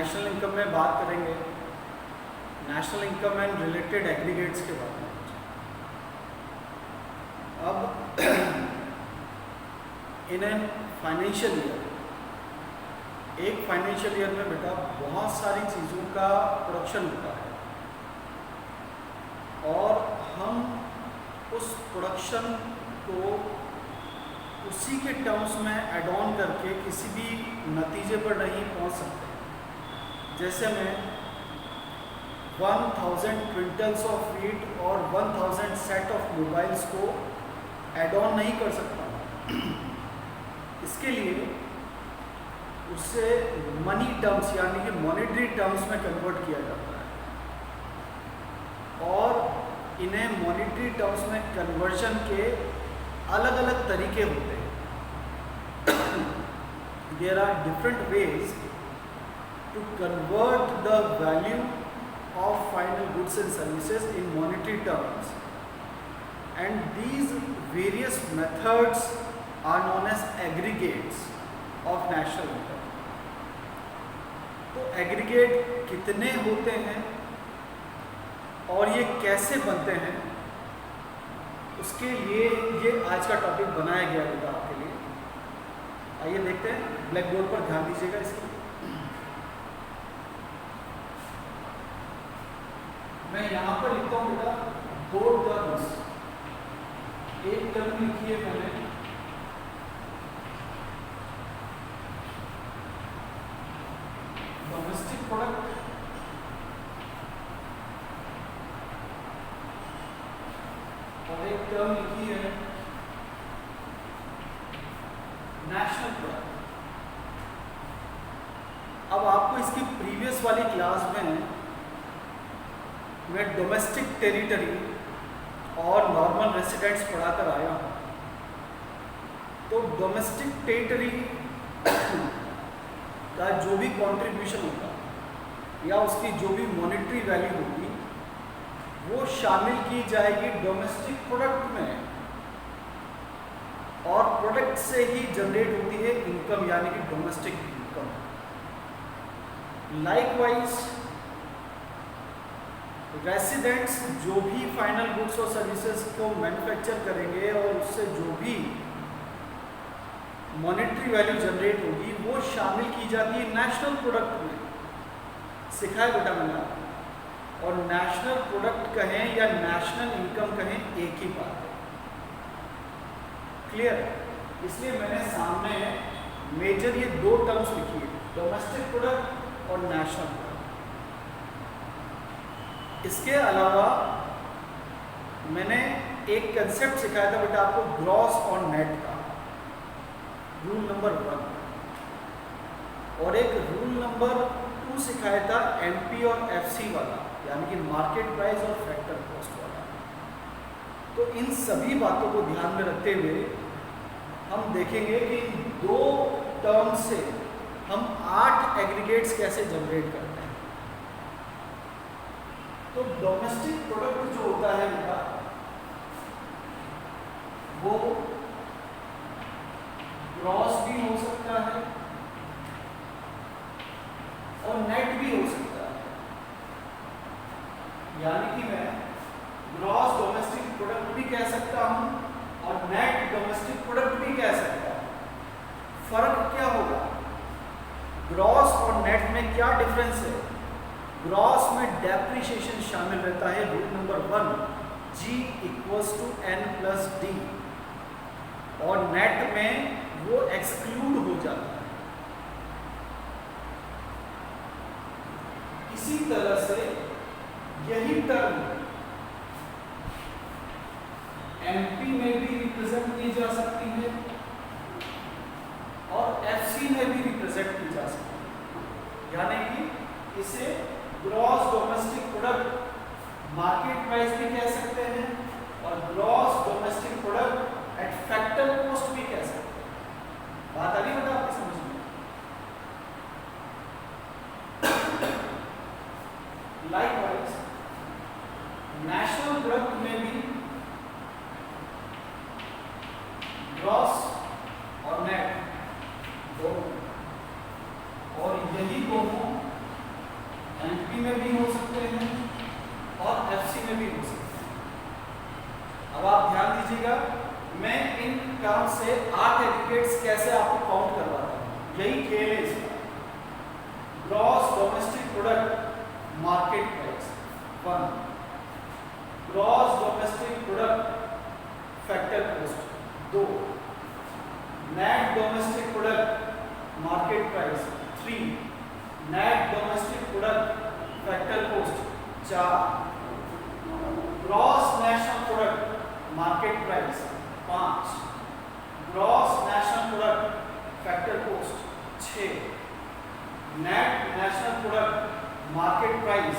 National income में बात करेंगे national income and related aggregates के बारे में। अब इन एन फाइनेंशियल ईयर, एक फाइनेंशियल ईयर में बेटा बहुत सारी चीज़ों का प्रोडक्शन होता है और हम उस प्रोडक्शन को उसी के टर्म्स में ऐड ऑन करके किसी भी नतीजे पर नहीं पहुंच सकते। जैसे मैं 1000 क्विंटल्स ऑफ वीट और 1000 सेट ऑफ मोबाइल्स को ऐड ऑन नहीं कर सकता। इसके लिए उससे मनी टर्म्स यानी कि मॉनेटरी टर्म्स में कन्वर्ट किया जाता है और इन्हें मॉनेटरी टर्म्स में कन्वर्जन के अलग अलग तरीके होते हैं। There are different ways to convert the value of final goods and services in monetary terms, and these various methods are known as aggregates of national income. तो एग्रीगेट कितने होते हैं और ये कैसे बनते हैं, उसके लिए ये आज का टॉपिक बनाया गया होगा आपके लिए। आइए देखते हैं, ब्लैक बोर्ड पर ध्यान दीजिएगा। इसके मैं यहाँ पर लिखता हूँ बेटा दो टर्म्स। एक टर्म लिखी है मैंने डोमेस्टिक प्रोडक्ट और एक टर्म लिखी है नेशनल प्रोडक्ट। अब आपको इसकी प्रीवियस वाली क्लास में मैं डोमेस्टिक टेरिटरी और नॉर्मल रेसिडेंट्स पढ़ाकर आया हूँ। तो डोमेस्टिक टेरिटरी का जो भी कंट्रीब्यूशन होगा या उसकी जो भी मॉनेटरी वैल्यू होगी वो शामिल की जाएगी डोमेस्टिक प्रोडक्ट में, और प्रोडक्ट से ही जनरेट होती है इनकम यानी कि डोमेस्टिक इनकम। लाइकवाइज रेसिडेंट्स जो भी फाइनल गुड्स और सर्विसेज को मैन्युफैक्चर करेंगे और उससे जो भी मॉनेटरी वैल्यू जनरेट होगी वो शामिल की जाती है नेशनल प्रोडक्ट में। सिखाया बेटा मैंने आपको। और नेशनल प्रोडक्ट कहें या नेशनल इनकम कहें, एक ही बात है। क्लियर? इसलिए मैंने सामने मेजर ये दो टर्म्स लिखी है, डोमेस्टिक प्रोडक्ट और नेशनल प्रोडक्ट। इसके अलावा मैंने एक कंसेप्ट सिखाया था बेटा आपको ग्रॉस और नेट का, रूल नंबर 1, और एक रूल नंबर 2 सिखाया था एमपी और एफसी वाला, यानी कि मार्केट प्राइस और फैक्टर कॉस्ट वाला। तो इन सभी बातों को ध्यान में रखते हुए हम देखेंगे कि इन दो टर्म से हम 8 एग्रीगेट्स कैसे जनरेट करते हैं। तो डोमेस्टिक प्रोडक्ट जो होता है बेटा वो ग्रॉस भी हो सकता है और नेट भी हो सकता है। यानी कि मैं ग्रॉस डोमेस्टिक प्रोडक्ट भी कह सकता हूं और नेट डोमेस्टिक प्रोडक्ट भी कह सकता हूं। फर्क क्या होगा? ग्रॉस और नेट में क्या डिफरेंस है? ग्रॉस में डेप्रिसिएशन शामिल रहता है, रूल नंबर 1, G = N+D, और नेट में वो एक्सक्लूड हो जाता है। इसी तरह से यही टर्म एमपी में भी रिप्रेजेंट की जा सकती है और एफसी में भी रिप्रेजेंट की जा सकती है। यानी कि इसे gross domestic product market price भी कह सकते हैं और gross domestic product eight factor cost भी कह सकते हैं। बात आ रही बेटा आपकी समझ में? लाइकवाइज नेशनल प्रोडक्ट में भी ग्रॉस और नेट दोनों, और यही दोनों अब आप ध्यान दीजिएगा, मैं इन टर्म से 8 एग्रीगेट्स कैसे आपको काउंट करवाता हूँ, यही खेल है इसका। Gross domestic product market price 1, gross domestic product factor cost 2, net domestic product market price 3, net domestic product factor cost 4, gross national product market price 5, gross national product factor cost 6, net national product market price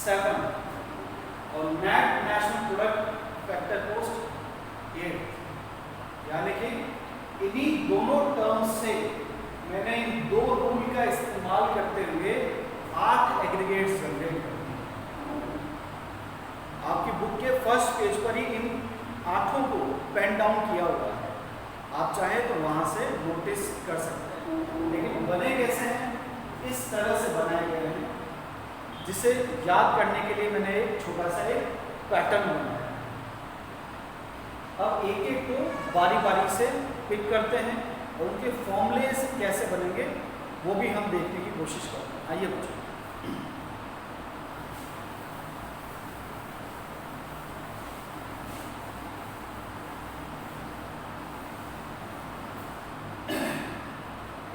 7 और net national product factor cost 8। यानी कि इन्हीं दोनों terms से मैंने इन दो rule का इस्तेमाल करते हुए 8 एग्रीगेट्स जनरेट कर दिए। आपकी बुक के फर्स्ट पेज पर ही इन 8 को पेन डाउन किया हुआ है, आप चाहे तो वहां से नोटिस कर सकते हैं। लेकिन बने कैसे हैं, इस तरह से बनाए गए हैं, जिसे याद करने के लिए मैंने एक छोटा सा एक पैटर्न बनाया। अब एक एक को बारी बारी से पिक करते हैं और उनके फॉर्मूले कैसे बनेंगे वो भी हम देखने की कोशिश करते हैं। आइए बच्चों,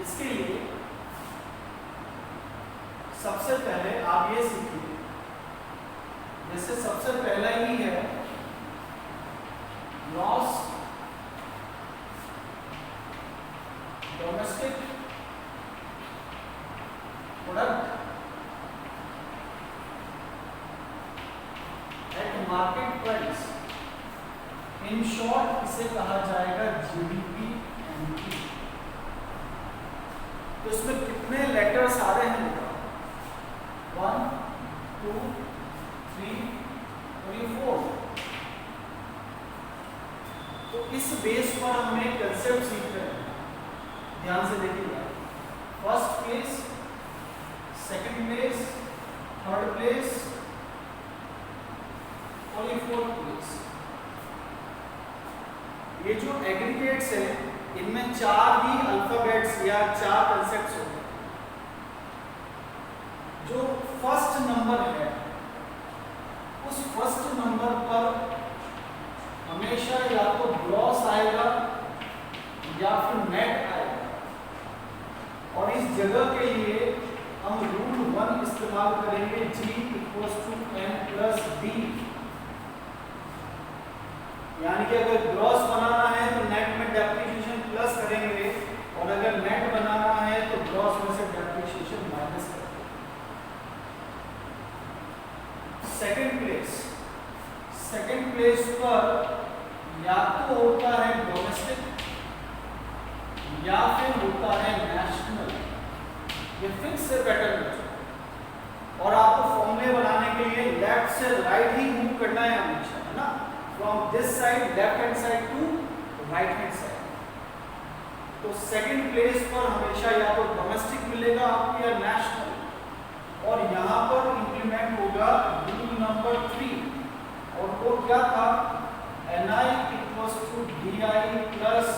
इसके लिए सबसे पहले आप ये सीखिए, जैसे सबसे पहला ही है gross domestic product at market price, in short इसे कहा जाएगा जीडीपी एमपी। तो इसमें कितने लेटर्स आ रहे हैं, 1 2 3 4। तो इस बेस पर हम एक कंसेप्ट सीख रहे हैं, ध्यान से देखिएगा। First place, second place, third place और ये फोर्थ प्लेस। ये जो एग्रीगेट्स है इनमें 4 ही अल्फाबेट्स या 4 कंसेप्ट्स होते हैं। जो फर्स्ट नंबर है उस फर्स्ट नंबर पर हमेशा या तो ग्रॉस आएगा या फिर नेट आएगा, और इस जगह के लिए हम रूल 1 इस्तेमाल करेंगे, G = N+D। यानी कि अगर ग्रॉस बनाना है तो नेट में डेप्रिसिएशन प्लस करेंगे, और अगर नेट बनाना है तो ग्रॉस में से डेप्रिसिएशन माइनस करेंगे। सेकंड प्लेस पर या तो होता है डोमेस्टिक या फिर होता है नेशनल। ये फिक्स से पैटर्न है, और आपको फॉर्मूले बनाने के लिए लेफ्ट से राइट ही मूव करना है हमेशा, है ना, from this side left hand side to right hand side. तो सेकंड प्लेस पर हमेशा या तो डोमेस्टिक मिलेगा आपको या नेशनल, और यहाँ पर इंप्लीमेंट होगा रूल नंबर 3, और वो क्या था, NI = DI +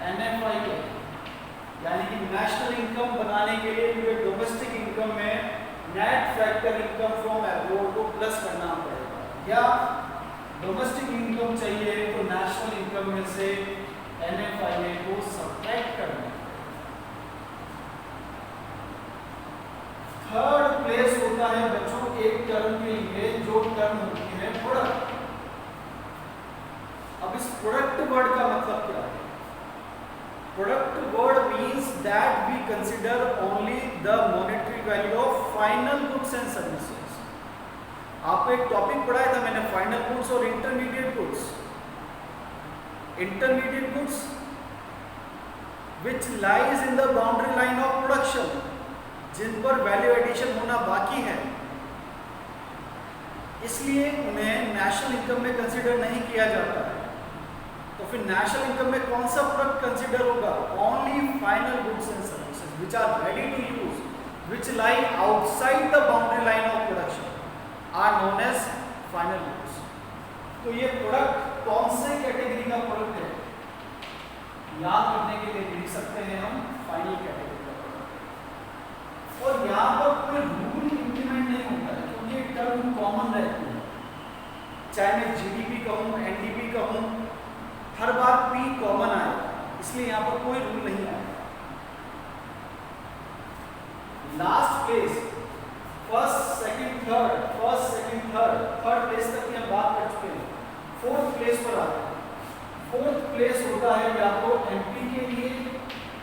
NFI। यानी कि नेशनल इनकम बनाने के लिए मुझे डोमेस्टिक इनकम में net factor income from abroad को प्लस करना पड़ेगा, या डोमेस्टिक इनकम चाहिए तो नेशनल इनकम में से NFI को सब्ट्रैक्ट करना। थर्ड प्लेस होता है बच्चों एक टर्म के लिए, जो टर्म होती है प्रोडक्ट। अब इस प्रोडक्ट वर्ड का मतलब क्या है? Product word means that we consider only the monetary value of final goods and services. आपको एक टॉपिक पढ़ाया था मैंने, फाइनल गुड्स और intermediate goods. Intermediate goods which lies in the boundary line of production, जिन पर वैल्यू एडिशन होना बाकी है, इसलिए उन्हें नेशनल इनकम में कंसीडर नहीं किया जाता है। तो फिर नेशनल इनकम में कौन सा प्रोडक्ट कंसीडर होगा? Only final goods and services which are ready to use, which lie outside the boundary line of production are known as final goods. तो ये प्रोडक्ट कौन से कैटेगरी का प्रोडक्ट है, याद करने के लिए लिख सकते हैं हम फाइनल कैटेगरी का प्रोडक्ट। और यहाँ पर कोई रूल इंप्लीमेंट नहीं होता है क्योंकि ये टर्म कॉमन रहती है, चाहे मैं जीडीपी कहूँ, एनडीपी कहूँ, हर बार पी कॉमन आएगा, इसलिए यहाँ पर कोई रूल नहीं आएगा। Last place, first second third, third place तक की हम बात कर चुके हैं। फोर्थ प्लेस पर आते हैं। फोर्थ प्लेस होता है या तो एमपी के लिए,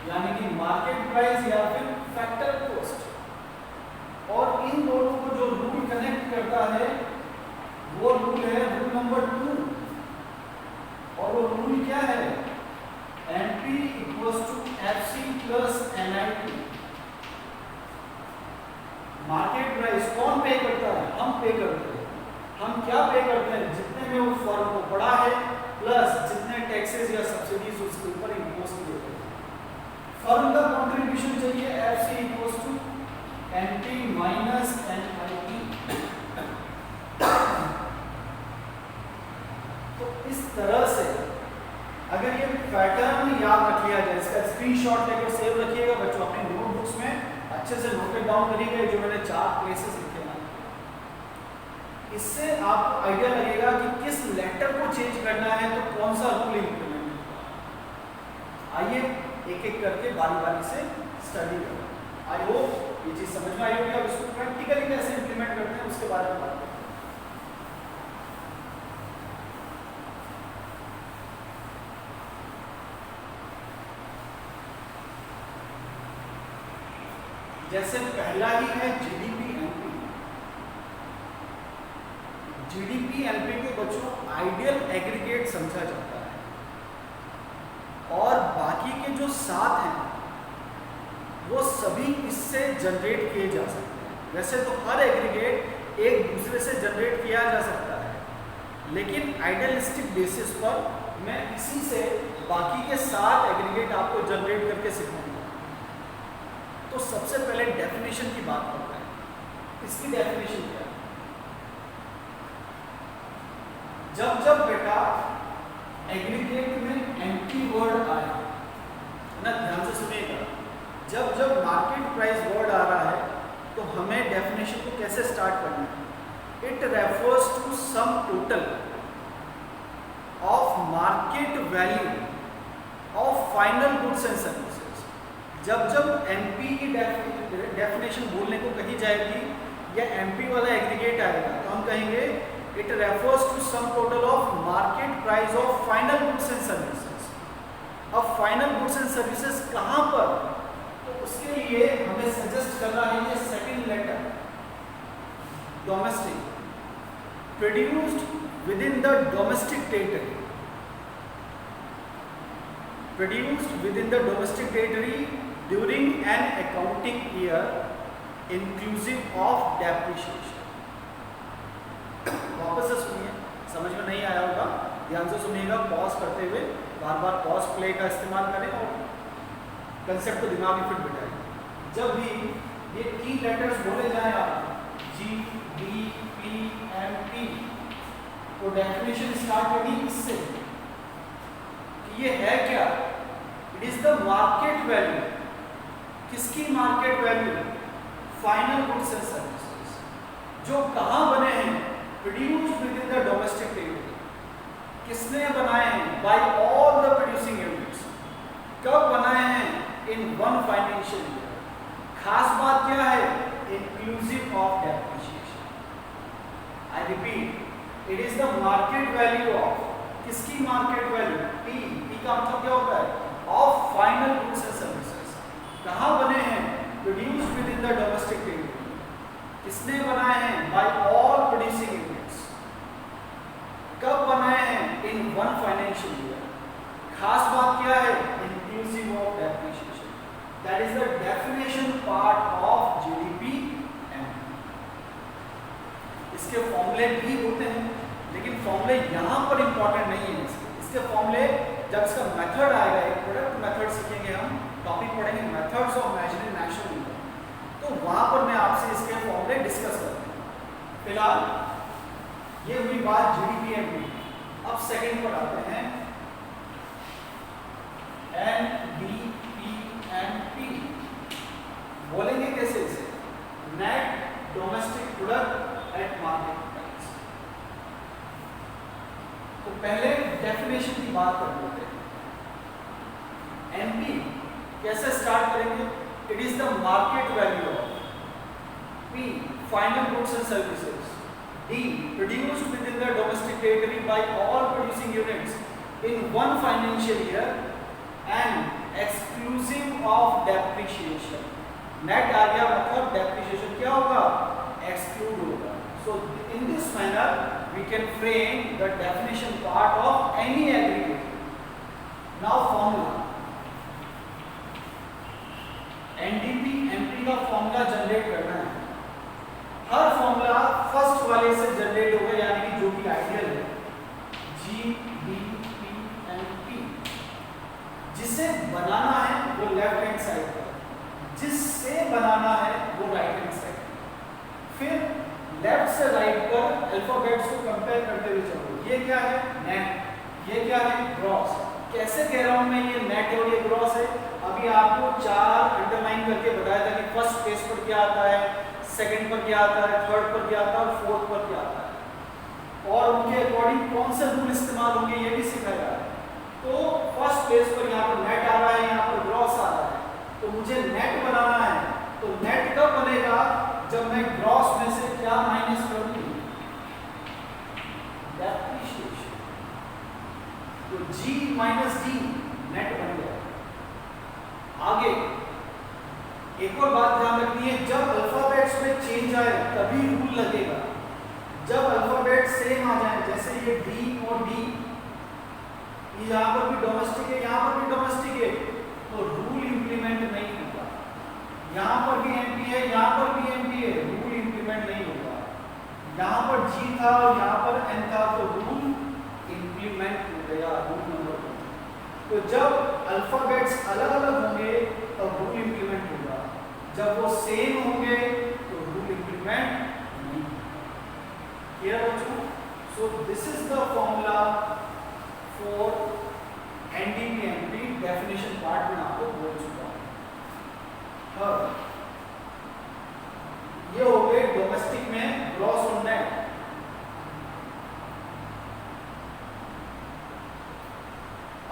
यानी कि मार्केट प्राइस या फिर फैक्टर कॉस्ट। और इन दोनों को जो रूल कनेक्ट करता है वो रूल है रूल नंबर 2, और वो रूल क्या है, MP equals to FC plus NIT. Market price कौन पे करता है, हम पे करते हैं। हम क्या पे करते हैं, जितने में वो फर्म को पड़ा है प्लस जितने टैक्सेस या सब्सिडीज उसके ऊपर इम्पोज किए गए। फर्म का कंट्रीब्यूशन चाहिए FC equals to MP minus NIT. तो इस तरह से अगर ये पैटर्न याद रख लिया जाए, इसका स्क्रीनशॉट लेकर सेव रखिएगा बच्चों अपनी नोटबुक्स में, अच्छे से नोट डाउन करिएगा जो मैंने 4 प्लेसेस लिखे हैं। इससे आपको आइडिया लगेगा कि किस लेटर को चेंज करना है तो कौन सा रूल इंप्लीमेंट होगा। आइए एक एक करके बारी बारी से स्टडी करें। आई होप ये चीज समझ में आई होगी। अब इसको प्रैक्टिकली कैसे इंप्लीमेंट करते हैं उसके बारे में बात करते हैं। जैसे पहला ही है जीडीपी एनपी। जीडीपी एनपी को बच्चों आइडियल एग्रीगेट समझा जाता है, और बाकी के जो 7 हैं वो सभी इससे जनरेट किए जा सकते हैं। वैसे तो हर एग्रीगेट एक दूसरे से जनरेट किया जा सकता है, लेकिन आइडियलिस्टिक बेसिस पर मैं इसी से बाकी के 7 एग्रीगेट आपको जनरेट करके सिखाऊंगा। तो सबसे पहले डेफिनेशन की बात करते हैं। इसकी डेफिनेशन क्या है, जब जब बेटा एग्रीगेट में एंटी वर्ड आए ना, ध्यान से सुनिएगा, जब जब मार्केट प्राइस वर्ड आ रहा है तो हमें डेफिनेशन को कैसे स्टार्ट करना है। It refers to sum total of market value of final goods and services. जब जब एमपी की डेफिनेशन बोलने को कही जाएगी या एमपी वाला एग्रीगेट आएगा तो हम कहेंगे it refers to sum total of market price of final goods and services. अब फाइनल गुड्स एंड सर्विसेज कहाँ पर, तो उसके लिए हमें सजेस्ट करना है ये second letter, domestic, produced within the domestic territory, produced within the domestic territory during an accounting year inclusive of depreciation। वापस से सुनिए, समझ में नहीं आया होगा ध्यान से सुनिएगा, पॉज करते हुए बार बार पॉज प्ले का इस्तेमाल करें और कंसेप्ट को दिमाग में फिट बिठाएं। जब भी ये की लेटर्स बोले जाए आप G D P M T, तो डेफिनेशन स्टार्ट होगी इससे, ये है क्या, it is the market value. किसकी market value, final goods and services, जो कहां बने हैं, produced within the domestic territory. किसने बनाए हैं, by all the producing units. कब बनाए हैं, इन वन फाइनेंशियल ईयर। खास बात क्या है, inclusive of depreciation. I repeat, it is the market value of, किसकी मार्केट वैल्यू, पी, पी का मतलब क्या होता है, of final goods and services. कहां बने हैं, produced within the domestic territory. किसने बनाए हैं, बाय ऑल प्रोड्यूसिंग यूनिट्स। कब बनाए हैं, इन वन फाइनेंशियल ईयर। खास बात क्या है, inclusive of depreciation. That is the definition part of GDP and. इसके फॉर्मूले भी होते हैं, लेकिन फॉर्मूले यहाँ पर इंपॉर्टेंट नहीं है। इसके फॉर्मूले जब इसका मेथड आएगा, एक प्रोडक्ट मेथड सीखेंगे हम, टॉपिक पढ़ेंगे methods of measuring national income, तो वहां पर मैं आपसे इसके फॉर्मूले डिस्कस करूंगा। फिलहाल ये हुई बात जीडीपी एंड पी। अब सेकंड पर आते हैं, N B P M P. बोलेंगे कैसे इसे? Net domestic product at market price. तो पहले डेफिनेशन की बात कर लेते हैं। एनपी कैसे स्टार्ट करेंगे? It is the market value of P final goods and services, D produced within the domestic territory by all producing units in one financial year and exclusive of depreciation. Net आ गया मतलब depreciation क्या होगा? Exclude होगा। So in this manner we can frame the definition part of any aggregate. Now formula, NDP MP का formula generate करना है। हर formula first वाले से जनरेट होगा, यानी कि जो भी आइडियल है, G D P M P. जिसे बनाना है वो लेफ्ट हैंड साइड पर, जिससे बनाना है वो राइट हैंड साइड। फिर लेफ्ट से राइट पर अल्फाबेट्स को कंपेयर करते हुए चलो। ये क्या है? नेट। ये क्या है? ग्रॉस। कैसे कह रहा हूं मैं ये नेट और ये ग्रॉस है? अभी आपको चार अंडरलाइन करके बताया था कि फर्स्ट पेज पर क्या आता है, सेकंड पर क्या आता है, थर्ड पर क्या आता है और फोर्थ पर क्या आता है, और उनके अकॉर्डिंग कौन से रूल इस्तेमाल होंगे ये भी सिखाया है। तो फर्स्ट पेज पर यहाँ पर नेट आ रहा है, यहाँ पर ग्रॉस आ रहा है, तो मुझे नेट बनाना है। तो नेट कब बनेगा? जब मैं ग्रॉस में से क्या माइनस करूंगी? डेप्रिसिएशन। तो G माइनस D नेट बन गया। आगे एक और बात ध्यान रखनी है, जब अल्फाबेट्स में चेंज आए तभी रूल लगेगा। जब अल्फाबेट सेम आ जाए, जैसे ये D और D, यहाँ पर भी डोमेस्टिक है, यहाँ पर भी डोमेस्टिक है, तो रूल इंप्लीमेंट नहीं होगा। यहाँ पर भी एमपी है, यहाँ पर भी एमपी है, रूल इंप्लीमेंट नहीं होगा। यहाँ पर G था और यहाँ पर N था, तो रूल इंप्लीमेंट हो गया, रूल नंबर 2। तो जब अल्फाबेट्स अलग अलग होंगे तब रूल इंप्लीमेंट होगा, जब वो सेम होंगे तो रूल इंप्लीमेंट नहीं होगा। क्लियर बच्चों? So this is the formula for NDPMP. Definition part में आपको बोल चुका हूं। ये हो गए डोमेस्टिक में ग्रॉस और नेट।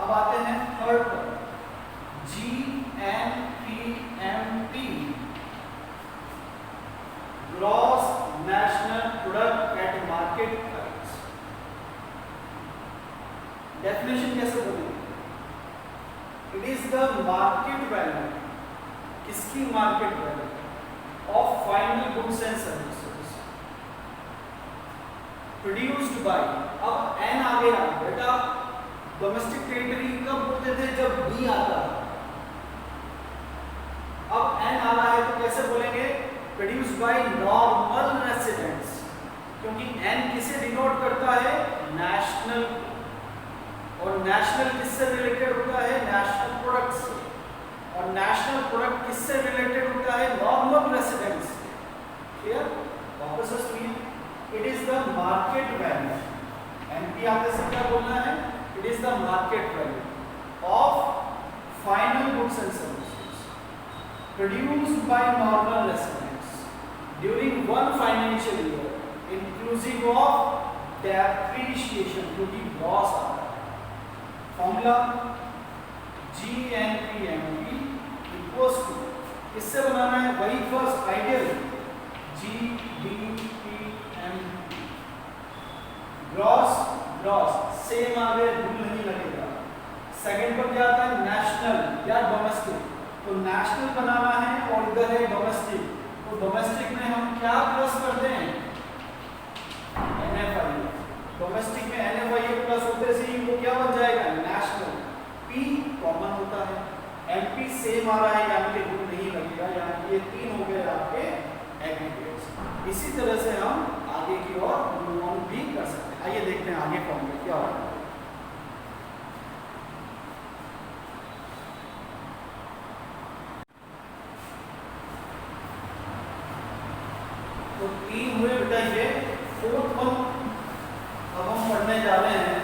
अब आते हैं थर्ड पर, GNPMP, gross national product at market price. Definition कैसे बोलेंगे? It is the market value, किसकी market value? Of final goods and services produced by. अब एन आ गया बेटा, डोमेस्टिक टेरिटरी कब बोलते थे? जब डी आता है। अब एन आ रहा है तो कैसे बोलेंगे? प्रोड्यूस्ड बाय नॉर्मल रेसिडेंट्स, क्योंकि एन किसे डिनोट करता है? नेशनल। और नेशनल किससे रिलेटेड होता है? नेशनल प्रोडक्ट से। और नेशनल प्रोडक्ट किससे रिलेटेड होता है? नॉर्मल रेसिडेंट्स से। क्लियर? वापस से सुनिए, it is the market value. NP आते से क्या बोलना है? It is the market value of final goods and services produced by normal residents during one financial year, inclusive of depreciation, क्योंकि लॉस आ रहा है। फॉर्मूला GNPMP इक्वल्स टू, किससे बनाना है? वही first ideal, GDPMP। Gross gross same आ गए, rule नहीं लगेगा। सेकंड पर क्या आता है? नेशनल या डोमेस्टिक। तो नेशनल बनाना है और इधर है डोमेस्टिक, तो डोमेस्टिक में हम क्या प्लस करते हैं? NFI। डोमेस्टिक में NFI प्लस होते से ही वो क्या बन जाएगा? नेशनल। P कॉमन होता है, MP सेम आ रहा है, यानी कि रूल नहीं लगेगा। यानी ये तीन हो गए आपके एग्रीगेट्स। इसी तरह से हम आगे की ओर मूव ऑन भी कर सकते हैं। आइए देखते हैं आगे फॉर्मूला क्या होगा। तो तीन हुए बेटा ये। फोर्थ वन अब हम पढ़ने जा रहे हैं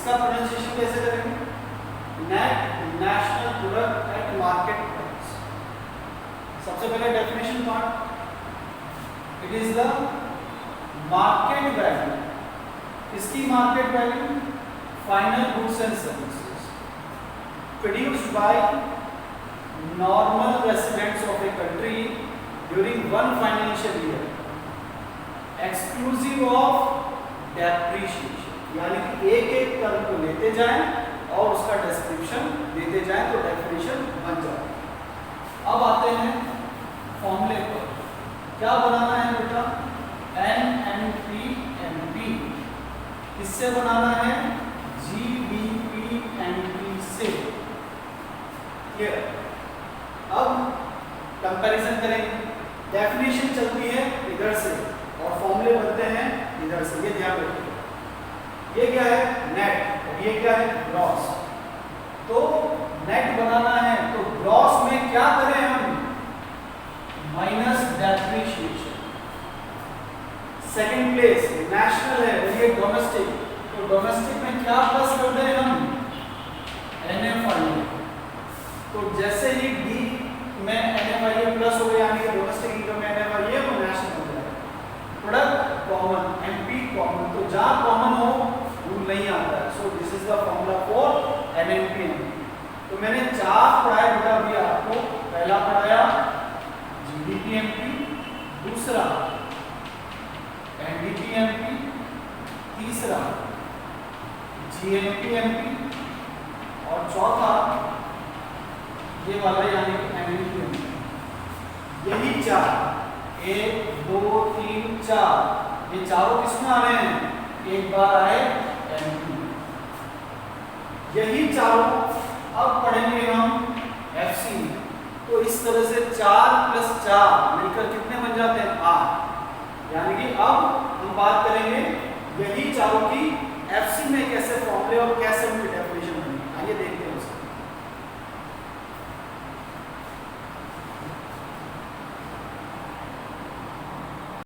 इसका प्रोनाउंसिएशन कैसे करेंगे? Net national product at market price. सबसे पहले definition part, it is the market value. इसकी market value final goods and services produced by normal residents of a country during one financial year exclusive of depreciation, यानी कि एक एक term को लेते जाएं और उसका डिस्क्रिप्शन देते जाएं तो डेफिनेशन बन जाए। अब आते हैं फॉर्मूले पर। क्या बनाना है बेटा? NNP-MP किससे बनाना है? GDP-MP से। क्लियर? अब कंपैरिजन करेंगे। डेफिनेशन चलती है इधर से और फॉर्मूले बनते हैं इधर से, ये ध्यान रखिए। ये क्या है? नेट, और ये क्या है? ग्रॉस। तो नेट बनाना है तो ग्रॉस में क्या करें हम? Minus depreciation. Second place national है और ये डोमेस्टिक, तो डोमेस्टिक में क्या प्लस कर दें हम? NFIA। तो जैसे ही डी में NFIA प्लस हो गया, यानी कि डोमेस्टिक इनकम में NFIA वो नेशनल हो जाएगा। प्रोडक्ट कॉमन, MP कॉमन, तो जहां कॉमन हो रूल नहीं आता है। सो this is the formula for NNP-MP। तो मैंने चार पढ़ाया बेटा अभी आपको। पहला पढ़ाया GDP-MP, दूसरा NDP-MP, तीसरा GNP-MP और चौथा ये वाला यानी कि NNP-MP। यही चार, 1 2 3 4, ये चारों किसमें आ रहे हैं? एक बार आए MP। यही चारों अब पढ़ेंगे हम FC। तो इस तरह से 4 + 4 मिलकर कितने बन जाते हैं? 8। यानी कि अब हम बात करेंगे यही चारों की FC में कैसे फॉर्मूले और कैसे उनकी डेफिनेशन बनी। आइए देखते हैं।